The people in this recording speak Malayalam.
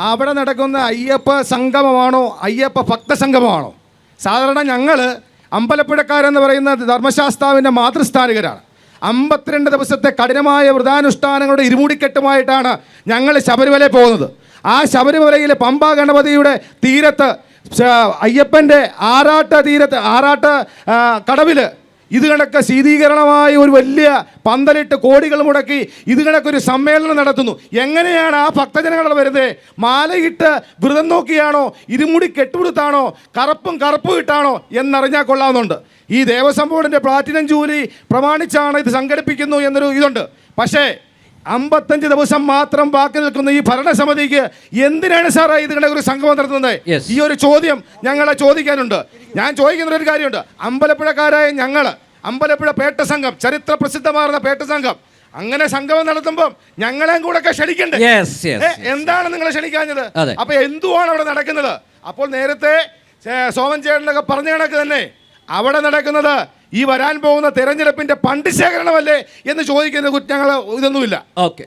അവിടെ നടക്കുന്ന അയ്യപ്പ സംഗമമാണോ അയ്യപ്പ ഭക്തസംഗമമാണോ? സാധാരണ ഞങ്ങൾ അമ്പലപ്പുഴക്കാരെന്ന് പറയുന്ന ധർമ്മശാസ്താവിൻ്റെ മാതൃസ്ഥാനികരാണ്. 52 ദിവസത്തെ കഠിനമായ വ്രതാനുഷ്ഠാനങ്ങളുടെ ഇരുമുടിക്കെട്ടുമായിട്ടാണ് ഞങ്ങൾ ശബരിമലയിൽ പോകുന്നത്. ആ ശബരിമലയിലെ പമ്പ ഗണപതിയുടെ തീരത്ത് അയ്യപ്പൻ്റെ ആറാട്ട് കടവിൽ ഇത് കണക്ക് ശീതീകരണമായ ഒരു വലിയ പന്തലിട്ട് കോടികൾ മുടക്കി ഇത് കണക്കൊരു സമ്മേളനം നടത്തുന്നു. എങ്ങനെയാണ് ആ ഭക്തജനങ്ങൾ വരുന്നത്? മാലയിട്ട് വ്രതം നോക്കിയാണോ, ഇരുമുടി കെട്ടുകൊടുത്താണോ, കറുപ്പ് ഇട്ടാണോ എന്നറിഞ്ഞാൽ കൊള്ളാവുന്നുണ്ട്. ഈ ദേവസ്വം ബോർഡിൻ്റെ പ്ലാറ്റിനം ജൂബിലി പ്രമാണിച്ചാണ് ഇത് സംഘടിപ്പിക്കുന്നു എന്നൊരു ഇതുണ്ട്. പക്ഷേ 55 ദിവസം മാത്രം ബാക്കി നിൽക്കുന്ന ഈ ഭരണസമിതിക്ക് എന്തിനാണ് സാറേ ഇതിന്റെ ഒരു സംഗമം നടത്തുന്നത്? ഈ ഒരു ചോദ്യം ഞങ്ങളെ ചോദിക്കാനുണ്ട്. ഞാൻ ചോദിക്കുന്ന ഒരു കാര്യമുണ്ട്. അമ്പലപ്പുഴക്കാരായ ഞങ്ങൾ അമ്പലപ്പുഴ പേട്ട സംഘം, ചരിത്ര പ്രസിദ്ധമാർന്ന പേട്ട സംഘം, അങ്ങനെ സംഗമം നടത്തുമ്പോൾ ഞങ്ങളെയും കൂടെ ഒക്കെ ക്ഷണിക്കണ്ടേ? എന്താണ് നിങ്ങളെ ക്ഷണിക്കാഞ്ഞത്? അപ്പൊ എന്തുവാണ് അവിടെ നടക്കുന്നത്? അപ്പോൾ നേരത്തെ സോമൻ ചേട്ടനൊക്കെ പറഞ്ഞ കണക്ക് തന്നെ അവിടെ നടക്കുന്നത് ഈ വരാൻ പോകുന്ന തെരഞ്ഞെടുപ്പിന്റെ ഫണ്ട് ശേഖരണമല്ലേ എന്ന് ചോദിക്കുന്ന ഞങ്ങൾ ഇതൊന്നുമില്ല. ഓക്കെ